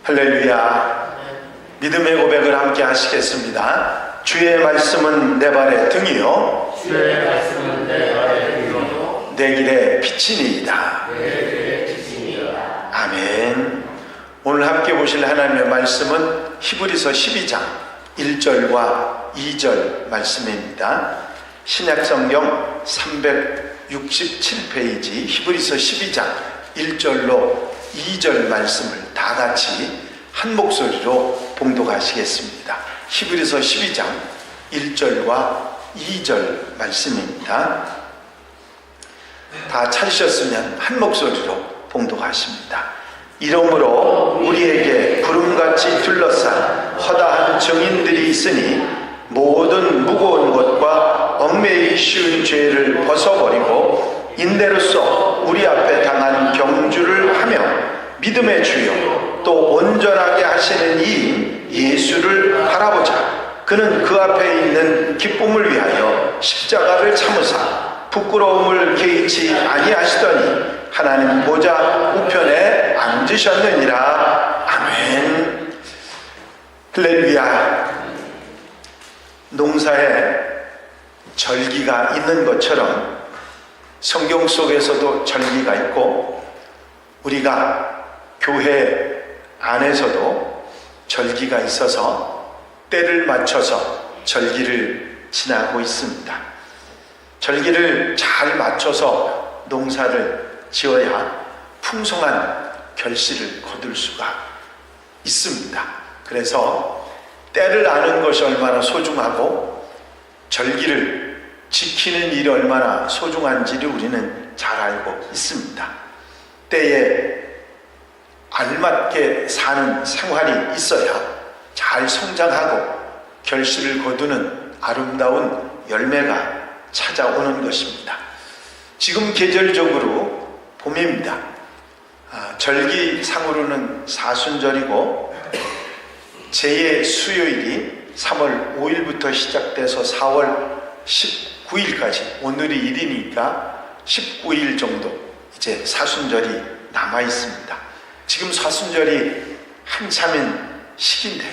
할렐루야. 믿음의 고백을 함께 하시겠습니다. 주의 말씀은 내 발의 등이요 주의 말씀은 내 발의 등이요 내 길의 빛이니이다. 내 길의 빛이니이다. 아멘. 오늘 함께 보실 하나님의 말씀은 히브리서 12장 1절과 2절 말씀입니다. 신약성경 367페이지 히브리서 12장 1절로 2절 말씀을 다 같이 한 목소리로 봉독하시겠습니다. 히브리서 12장 1절과 2절 말씀입니다. 다 찾으셨으면 한 목소리로 봉독하십니다. 이러므로 우리에게 구름같이 둘러싼 허다한 증인들이 있으니 모든 무거운 것과 얽매이기 쉬운 죄를 벗어버리고 인내로써 우리 앞에 당한 경주를 하며 믿음의 주요 또 온전하게 하시는 이인 예수를 바라보자. 그는 그 앞에 있는 기쁨을 위하여 십자가를 참으사 부끄러움을 개의치 아니하시더니 하나님 보좌 우편에 앉으셨느니라. 아멘. 할렐루야. 농사에 절기가 있는 것처럼 성경 속에서도 절기가 있고 우리가 교회 안에서도 절기가 있어서 때를 맞춰서 절기를 지나고 있습니다. 절기를 잘 맞춰서 농사를 지어야 풍성한 결실을 거둘 수가 있습니다. 그래서 때를 아는 것이 얼마나 소중하고 절기를 지키는 일이 얼마나 소중한지를 우리는 잘 알고 있습니다. 때에 알맞게 사는 생활이 있어야 잘 성장하고 결실을 거두는 아름다운 열매가 찾아오는 것입니다. 지금 계절적으로 봄입니다. 절기상으로는 사순절이고 제 수요일이 3월 5일부터 시작돼서 4월 19일까지 오늘이 1일이니까 19일 정도 이제 사순절이 남아 있습니다. 지금 사순절이 한참인 시기인데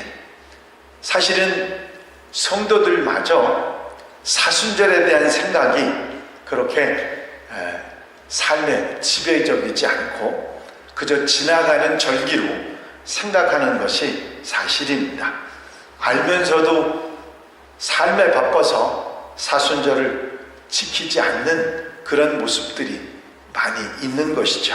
사실은 성도들마저 사순절에 대한 생각이 그렇게 삶에 지배적이지 않고 그저 지나가는 절기로 생각하는 것이 사실입니다. 알면서도 삶에 바빠서 사순절을 지키지 않는 그런 모습들이 많이 있는 것이죠.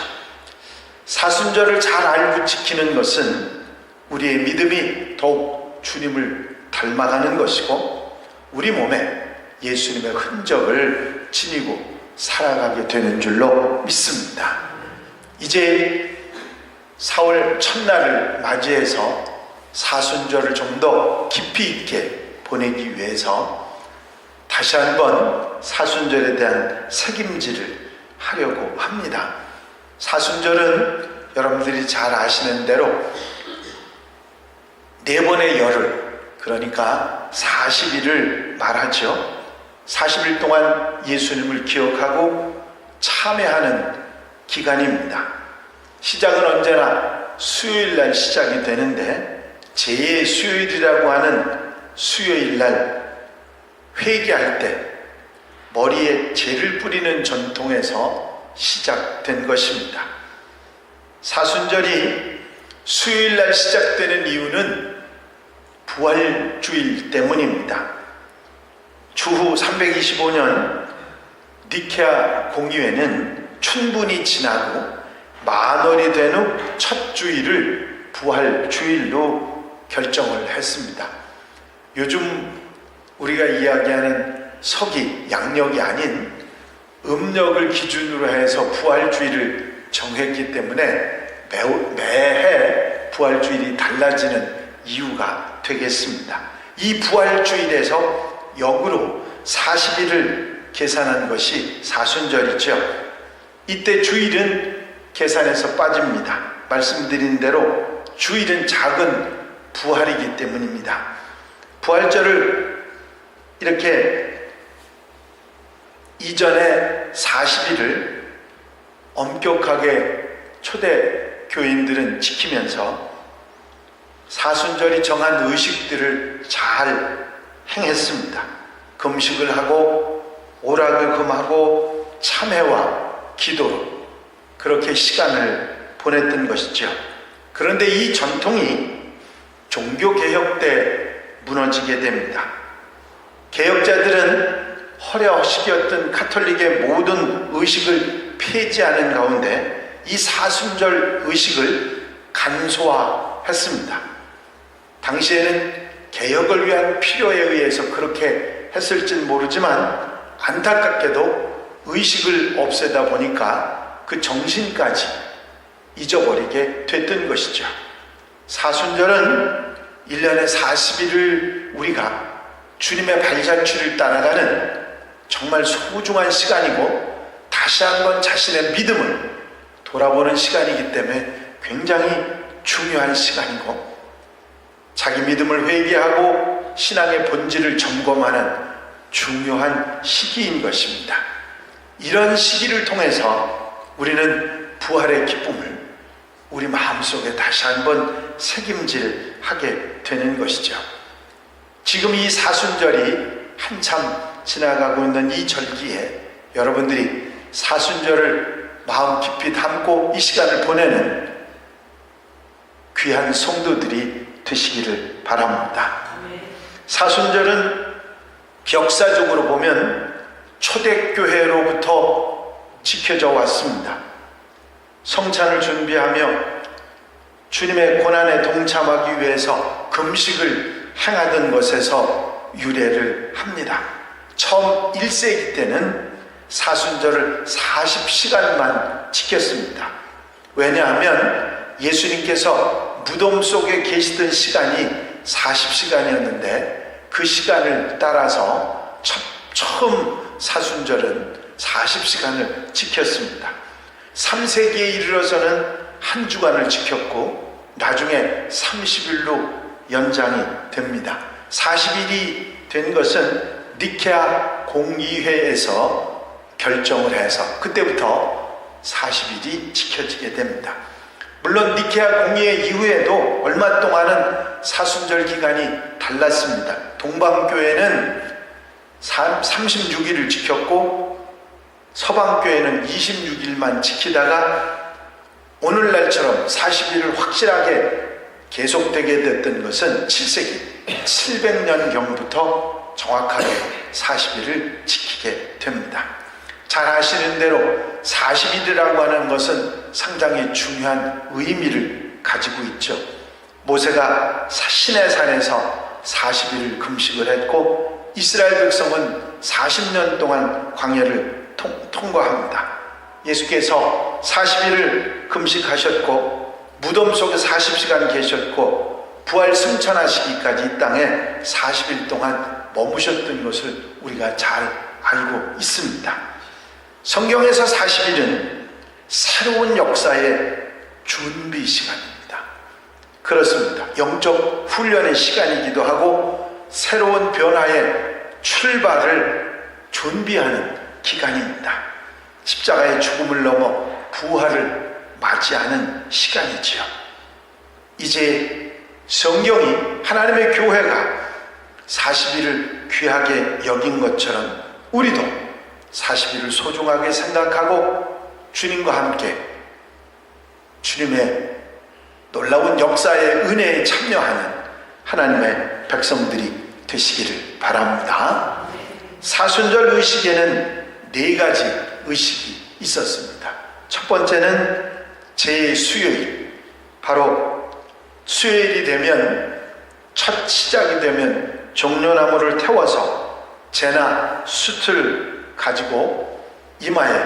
사순절을 잘 알고 지키는 것은 우리의 믿음이 더욱 주님을 닮아가는 것이고 우리 몸에 예수님의 흔적을 지니고 살아가게 되는 줄로 믿습니다. 이제 4월 첫날을 맞이해서 사순절을 좀 더 깊이 있게 보내기 위해서 다시 한번 사순절에 대한 책임질을 하려고 합니다. 사순절은 여러분들이 잘 아시는 대로 4번의 열흘, 그러니까 40일을 말하죠. 40일 동안 예수님을 기억하고 참회하는 기간입니다. 시작은 언제나 수요일날 시작이 되는데 제 수요일이라고 하는 수요일날 회개할 때 머리에 재를 뿌리는 전통에서 시작된 것입니다. 사순절이 수요일날 시작되는 이유는 부활주일 때문입니다. 주후 325년 니케아 공의회는 춘분이 지나고 만월이 된 후 첫 주일을 부활주일로 결정을 했습니다. 요즘 우리가 이야기하는 서기, 양력이 아닌 음력을 기준으로 해서 부활주일을 정했기 때문에 매해 부활주일이 달라지는 이유가 되겠습니다. 이 부활주일에서 역으로 40일을 계산한 것이 사순절이죠. 이때 주일은 계산에서 빠집니다. 말씀드린 대로 주일은 작은 부활이기 때문입니다. 부활절을 이렇게 이전에 40일을 엄격하게 초대 교인들은 지키면서 사순절이 정한 의식들을 잘 행했습니다. 금식을 하고 오락을 금하고 참회와 기도로 그렇게 시간을 보냈던 것이죠. 그런데 이 전통이 종교개혁 때 무너지게 됩니다. 개혁자들은 허례허식이었던 카톨릭의 모든 의식을 폐지하는 가운데 이 사순절 의식을 간소화했습니다. 당시에는 개혁을 위한 필요에 의해서 그렇게 했을진 모르지만 안타깝게도 의식을 없애다 보니까 그 정신까지 잊어버리게 됐던 것이죠. 사순절은 1년에 40일을 우리가 주님의 발자취를 따라가는 정말 소중한 시간이고 다시 한번 자신의 믿음을 돌아보는 시간이기 때문에 굉장히 중요한 시간이고 자기 믿음을 회개하고 신앙의 본질을 점검하는 중요한 시기인 것입니다. 이런 시기를 통해서 우리는 부활의 기쁨을 우리 마음속에 다시 한번 새김질하게 되는 것이죠. 지금 이 사순절이 한참 지나가고 있는 이 절기에 여러분들이 사순절을 마음 깊이 담고 이 시간을 보내는 귀한 성도들이 되시기를 바랍니다. 사순절은 역사적으로 보면 초대교회로부터 지켜져 왔습니다. 성찬을 준비하며 주님의 고난에 동참하기 위해서 금식을 행하던 것에서 유래를 합니다. 처음 1세기 때는 사순절을 40시간만 지켰습니다. 왜냐하면 예수님께서 무덤 속에 계시던 시간이 40시간이었는데 그 시간을 따라서 처음 사순절은 40시간을 지켰습니다. 3세기에 이르러서는 한 주간을 지켰고 나중에 30일로 연장이 됩니다. 40일이 된 것은 니케아 공의회에서 결정을 해서 그때부터 40일이 지켜지게 됩니다. 물론 니케아 공의회 이후에도 얼마 동안은 사순절 기간이 달랐습니다. 동방교회는 36일을 지켰고 서방교회는 26일만 지키다가 오늘날처럼 40일을 확실하게 계속되게 됐던 것은 7세기 700년경부터 정확하게 40일을 지키게 됩니다. 잘 아시는 대로 40일이라고 하는 것은 상당히 중요한 의미를 가지고 있죠. 모세가 시내산에서 40일을 금식을 했고 이스라엘 백성은 40년 동안 광야를 통과합니다. 예수께서 40일을 금식하셨고 무덤 속에 40시간 계셨고 부활 승천하시기까지 이 땅에 40일 동안 머무셨던 것을 우리가 잘 알고 있습니다. 성경에서 40일은 새로운 역사의 준비 시간입니다. 그렇습니다. 영적 훈련의 시간이기도 하고 새로운 변화의 출발을 준비하는 기간입니다. 십자가의 죽음을 넘어 부활을 맞이하는 시간이지요. 이제 성경이 하나님의 교회가 40일을 귀하게 여긴 것처럼 우리도 40일을 소중하게 생각하고 주님과 함께 주님의 놀라운 역사의 은혜에 참여하는 하나님의 백성들이 되시기를 바랍니다. 사순절 의식에는 4가지 의식이 있었습니다. 첫 번째는 제 수요일, 바로 수요일이 되면 첫 시작이 되면 종려나무를 태워서 재나 숯을 가지고 이마에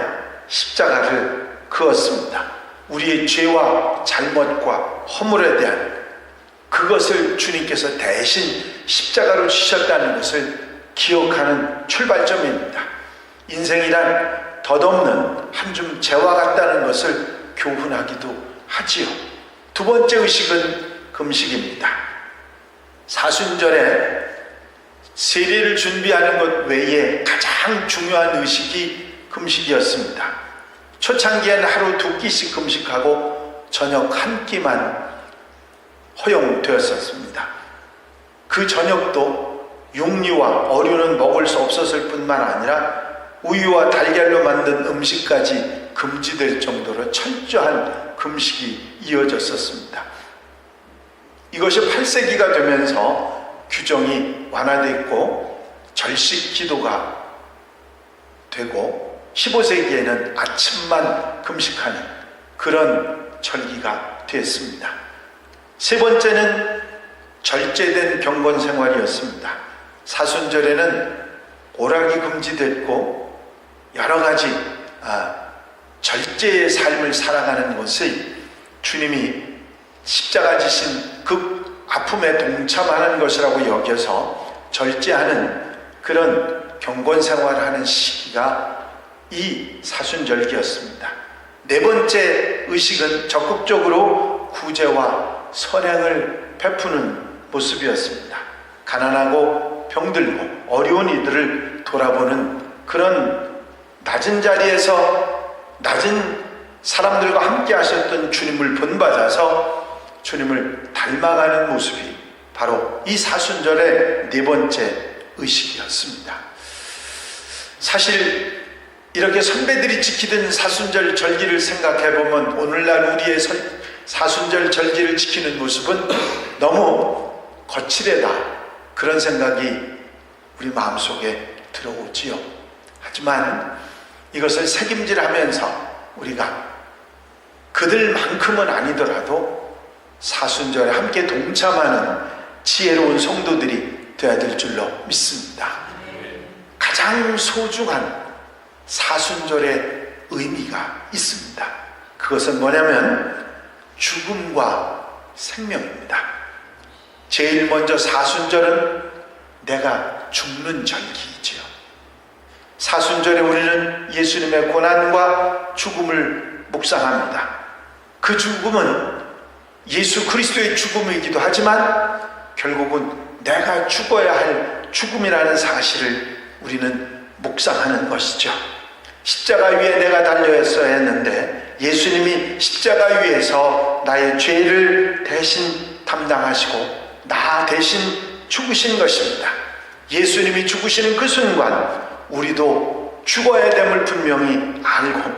십자가를 그었습니다. 우리의 죄와 잘못과 허물에 대한 그것을 주님께서 대신 십자가로 지셨다는 것을 기억하는 출발점입니다. 인생이란 덧없는 한 줌 재와 같다는 것을 교훈하기도 하지요. 두 번째 의식은 금식입니다. 사순절에 세례를 준비하는 것 외에 가장 중요한 의식이 금식이었습니다. 초창기에는 하루 2끼씩 금식하고 저녁 1끼만 허용되었었습니다. 그 저녁도 육류와 어류는 먹을 수 없었을 뿐만 아니라 우유와 달걀로 만든 음식까지 금지될 정도로 철저한 금식이 이어졌었습니다. 이것이 8세기가 되면서 규정이 완화됐고 절식 기도가 되고 15세기에는 아침만 금식하는 그런 절기가 되었습니다. 세 번째는 절제된 경건 생활이었습니다. 사순절에는 오락이 금지됐고 여러 가지 절제의 삶을 살아가는 것이 주님이 십자가 지신 그 아픔에 동참하는 것이라고 여겨서 절제하는 그런 경건 생활을 하는 시기가 이 사순절기였습니다. 네 번째 의식은 적극적으로 구제와 선행을 베푸는 모습이었습니다. 가난하고 병들고 어려운 이들을 돌아보는 그런 낮은 자리에서 낮은 사람들과 함께 하셨던 주님을 본받아서 주님을 닮아가는 모습이 바로 이 사순절의 네 번째 의식이었습니다. 사실 이렇게 선배들이 지키던 사순절 절기를 생각해보면 오늘날 우리의 사순절 절기를 지키는 모습은 너무 거칠애다, 그런 생각이 우리 마음속에 들어오지요. 하지만 이것을 책임질하면서 우리가 그들만큼은 아니더라도 사순절에 함께 동참하는 지혜로운 성도들이 되어야 될 줄로 믿습니다. 가장 소중한 사순절의 의미가 있습니다. 그것은 뭐냐면 죽음과 생명입니다. 제일 먼저 사순절은 내가 죽는 절기이지요. 사순절에 우리는 예수님의 고난과 죽음을 묵상합니다. 그 죽음은 예수 그리스도의 죽음이기도 하지만 결국은 내가 죽어야 할 죽음이라는 사실을 우리는 묵상하는 것이죠. 십자가 위에 내가 달려있어야 했는데 예수님이 십자가 위에서 나의 죄를 대신 담당하시고 나 대신 죽으신 것입니다. 예수님이 죽으시는 그 순간 우리도 죽어야 됨을 분명히 알고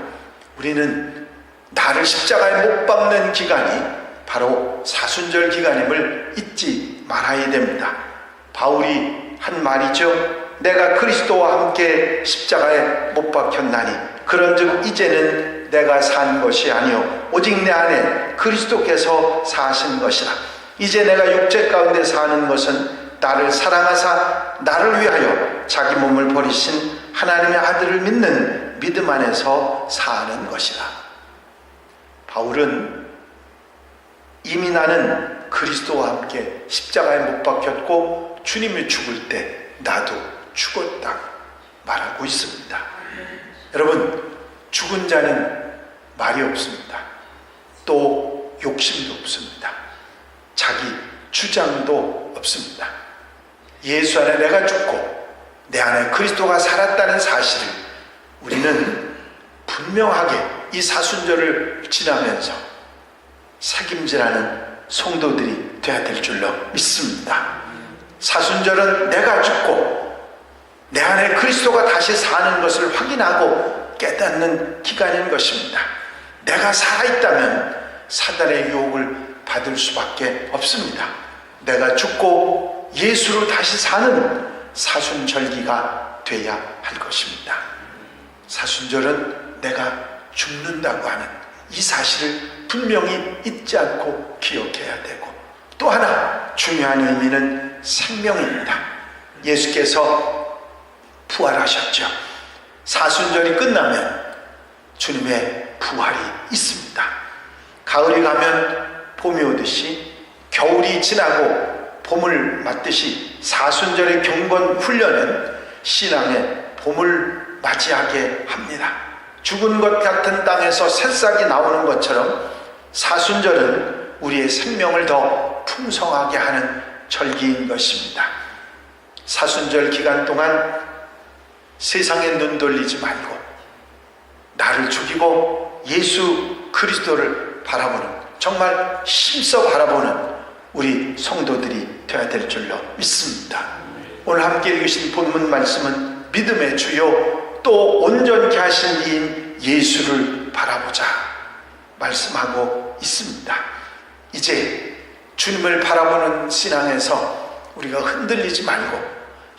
우리는 나를 십자가에 못 박는 기간이 바로 사순절 기간임을 잊지 말아야 됩니다. 바울이 한 말이죠. 내가 그리스도와 함께 십자가에 못 박혔나니 그런즉 이제는 내가 산 것이 아니요 오직 내 안에 그리스도께서 사신 것이라. 이제 내가 육체 가운데 사는 것은 나를 사랑하사 나를 위하여 자기 몸을 버리신 하나님의 아들을 믿는 믿음 안에서 사는 것이라. 바울은 이미 나는 그리스도와 함께 십자가에 못 박혔고 주님이 죽을 때 나도 죽었다 말하고 있습니다. 여러분, 죽은 자는 말이 없습니다. 또 욕심도 없습니다. 자기 주장도 없습니다. 예수 안에 내가 죽고 내 안에 그리스도가 살았다는 사실을 우리는 분명하게 이 사순절을 지나면서 책임지라는 성도들이 되어야 될 줄로 믿습니다. 사순절은 내가 죽고 내 안에 그리스도가 다시 사는 것을 확인하고 깨닫는 기간인 것입니다. 내가 살아있다면 사단의 유혹을 받을 수밖에 없습니다. 내가 죽고 예수로 다시 사는 사순절기가 돼야 할 것입니다. 사순절은 내가 죽는다고 하는 이 사실을 분명히 잊지 않고 기억해야 되고, 또 하나 중요한 의미는 생명입니다. 예수께서 부활하셨죠. 사순절이 끝나면 주님의 부활이 있습니다. 가을이 가면 봄이 오듯이, 겨울이 지나고 봄을 맞듯이 사순절의 경건 훈련은 신앙의 봄을 맞이하게 합니다. 죽은 것 같은 땅에서 새싹이 나오는 것처럼 사순절은 우리의 생명을 더 풍성하게 하는 절기인 것입니다. 사순절 기간 동안 세상에 눈 돌리지 말고 나를 죽이고 예수 그리스도를 바라보는, 정말 힘써 바라보는 성도들이 되어야 될 줄로 믿습니다. 오늘 함께 읽으신 본문 말씀은 믿음의 주요 또 온전케 하신 이인 예수를 바라보자 말씀하고 있습니다. 이제 주님을 바라보는 신앙에서 우리가 흔들리지 말고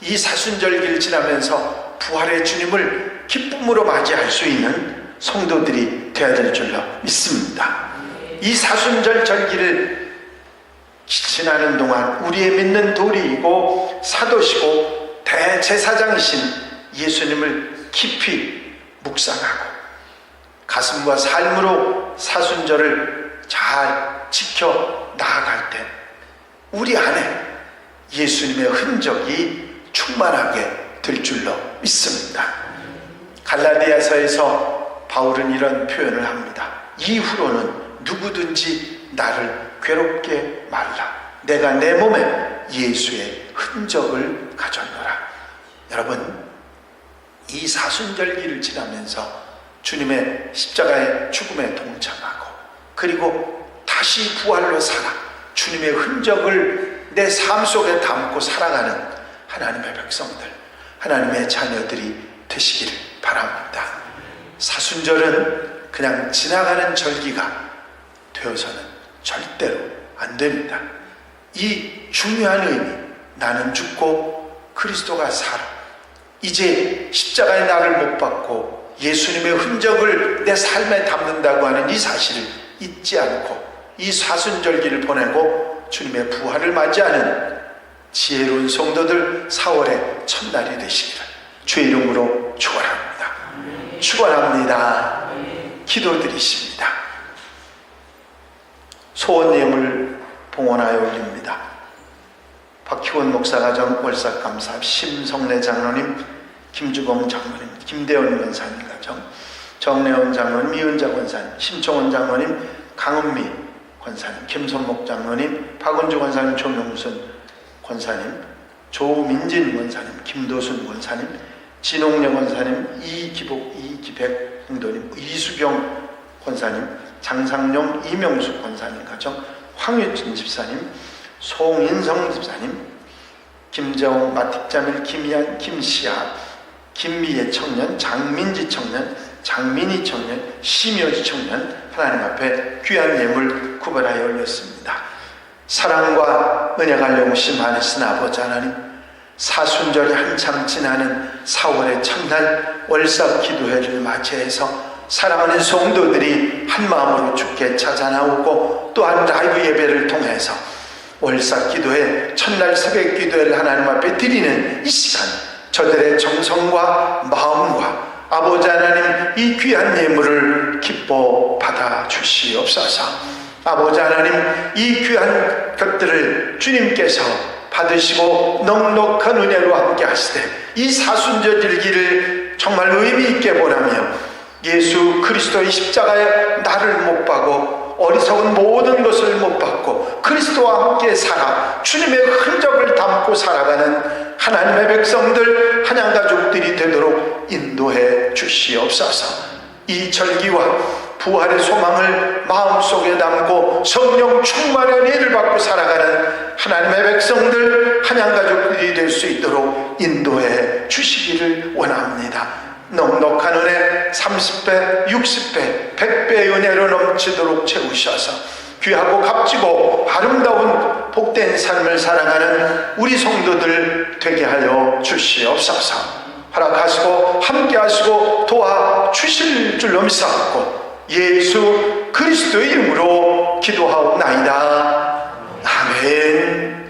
이 사순절기를 지나면서 부활의 주님을 기쁨으로 맞이할 수 있는 성도들이 되어야 될 줄로 믿습니다. 이 사순절 절기를 지나는 동안 우리의 믿는 도리이고 사도시고 대제사장이신 예수님을 깊이 묵상하고 가슴과 삶으로 사순절을 잘 지켜 나아갈 때 우리 안에 예수님의 흔적이 충만하게 될 줄로 믿습니다. 갈라디아서에서 바울은 이런 표현을 합니다. 이후로는 누구든지 나를 괴롭게 말라. 내가 내 몸에 예수의 흔적을 가졌노라. 여러분, 이 사순절기를 지나면서 주님의 십자가의 죽음에 동참하고 그리고 다시 부활로 살아 주님의 흔적을 내 삶 속에 담고 살아가는 하나님의 백성들, 하나님의 자녀들이 되시기를 바랍니다. 사순절은 그냥 지나가는 절기가 되어서는 절대로 안 됩니다. 이 중요한 의미, 나는 죽고 그리스도가 살아 이제 십자가의 나를 못 받고 예수님의 흔적을 내 삶에 담는다고 하는 이 사실을 잊지 않고 이 사순절기를 보내고 주님의 부활을 맞이하는 지혜로운 성도들 4월의 첫날이 되시기를 주의 이름으로 축원합니다. 축원합니다. 기도드리십니다. 소원 예물 봉헌하여 올립니다. 박희원 목사가정 월삭감사 심성래 장로님, 김주범 장로님, 김대원 권사님 가정, 정래원 장로님, 이은자 권사님, 심청원 장로님, 강은미 권사님, 김선목 장로님, 박은주 권사님, 조명순 권사님, 조민진 권사님, 김도순 권사님, 진홍래 권사님, 이기복, 이기백 행도님, 이수경 권사님, 장상용, 이명숙 권사님 가정, 황유진 집사님, 송인성 집사님, 김재홍, 마틱자밀, 김희안, 김시아, 김미애 청년, 장민지 청년, 장민희 청년, 심여지 청년 하나님 앞에 귀한 예물 구별하여 올렸습니다. 사랑과 은혜가 영심 많으신 아버지 하나님, 사순절이 한참 지나는 4월의 첫날 월삭 기도회를 맞이해서 사랑하는 성도들이 한마음으로 주께 찾아 나오고 또한 라이브 예배를 통해서 월삭 기도회 첫날 새벽 기도회를 하나님 앞에 드리는 이 시간, 저들의 정성과 마음과 아버지 하나님 이 귀한 예물을 기뻐 받아 주시옵소서. 아버지 하나님 이 귀한 것들을 주님께서 받으시고 넉넉한 은혜로 함께 하시되 이 사순절기를 정말 의미 있게 보내며 예수 그리스도의 십자가에 나를 못 박고 어리석은 모든 것을 못 받고 그리스도와 함께 살아 주님의 흔적을 담고 살아가는 하나님의 백성들, 한양가족들이 되도록 인도해 주시옵소서. 이 절기와 부활의 소망을 마음속에 담고 성령 충만한 은혜를 받고 살아가는 하나님의 백성들, 한양가족들이 될 수 있도록 인도해 주시기를 원합니다. 넉넉한 은혜 30배, 60배, 100배의 은혜로 넘치도록 채우셔서 귀하고 값지고 아름다운 복된 삶을 살아가는 우리 성도들 되게 하여 주시옵소서. 허락하시고 함께하시고 도와주실 줄로 믿사옵고 예수 그리스도의 이름으로 기도하옵나이다. 아멘.